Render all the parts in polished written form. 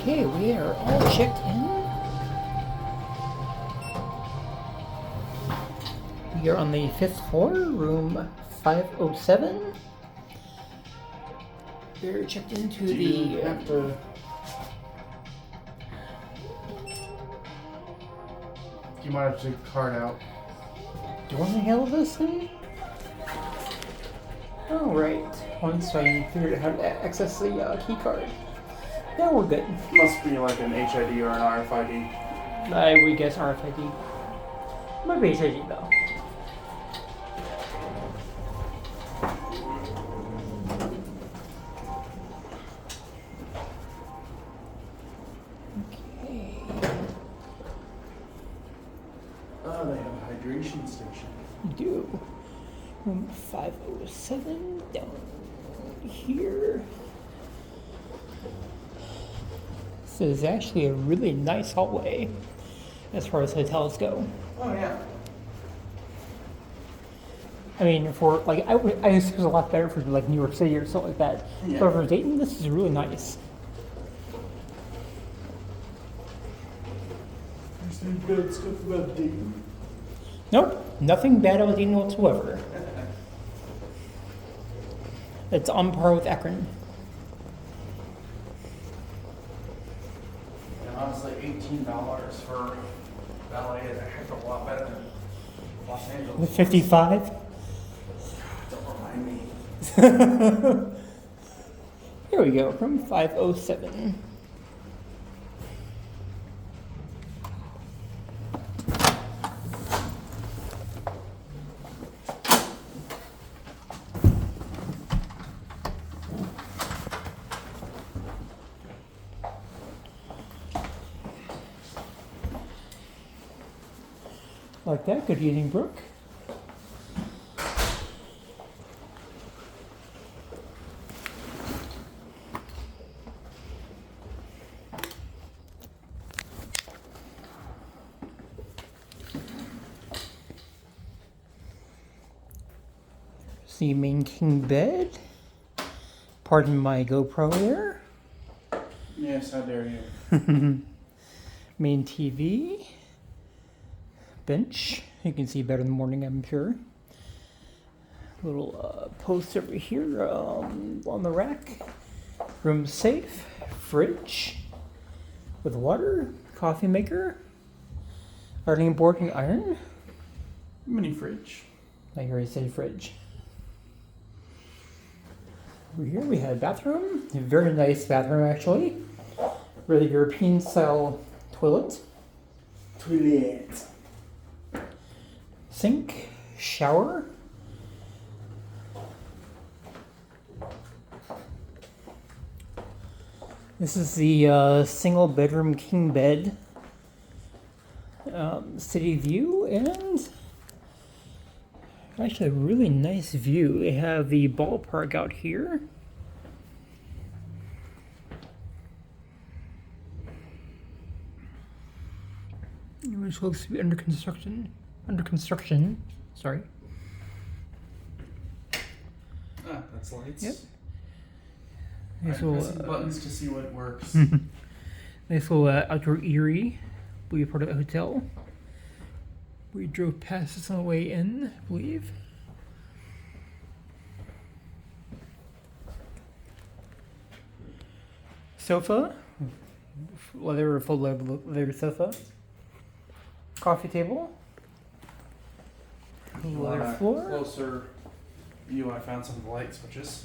Okay, we are all checked in. We are on the 5th floor, room 507. We're checked into You have to. You might have to take the card out. Door in the hell of this thing? Oh, right. Once I figured out how to access the key card. Now we're good. Must be like an HID or an RFID. I would guess RFID. Might be HID though. Okay. Oh, they have a hydration station. We do. Room 507 down here. This is actually a really nice hallway as far as hotels go. Oh, yeah. I mean, for like, I guess it was a lot better for like New York City or something like that. Yeah. But for Dayton, this is really nice. There's any bad stuff about Dayton. Nope, nothing bad about Dayton whatsoever. It's on par with Akron. And honestly, $18 for valet is a heck of a lot better than Los Angeles. 55. Don't remind me. Here we go, room 507. Like that, good evening, Brooke. There's the main king bed. Pardon my GoPro there. Yes, how dare you. Main TV. Bench. You can see better in the morning, I'm sure. Little post over here on the rack. Room safe. Fridge with water. Coffee maker. Ironing board and iron. Mini fridge. I already said fridge. Over here we have a bathroom. A very nice bathroom, actually. Really European style toilet. Toilet. Sink, shower. This is the single bedroom king bed. City view and actually a really nice view. They have the ballpark out here. Which looks to be under construction. Sorry. Ah, that's lights. Yep. I'm Nice little, pressing buttons to see what works. nice little outdoor Erie. Will be part of the hotel. We drove past this on the way in, I believe. Sofa. Full leather sofa. Coffee table. Leather floor. Closer view, I found some light switches.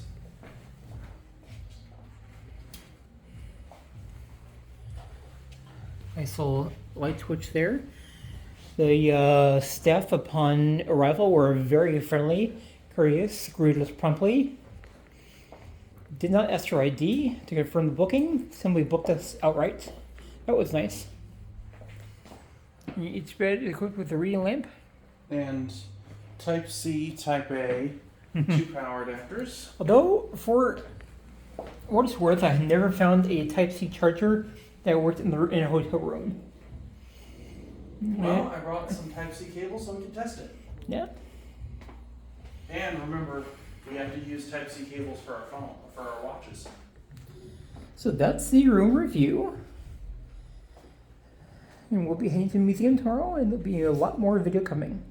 Nice little light switch there. The staff upon arrival were very friendly, courteous, greeted us promptly. Did not ask for ID to confirm the booking, simply booked us outright. That was nice. Each bed is equipped with a reading lamp. And Type C, Type A, 2 power adapters. Although, for what it's worth, I have never found a Type-C charger that worked in a hotel room. Well, I brought some Type-C cables so we can test it. Yeah. And remember, we have to use Type-C cables for our phone, for our watches. So that's the room review. And we'll be heading to the museum tomorrow, and there'll be a lot more video coming.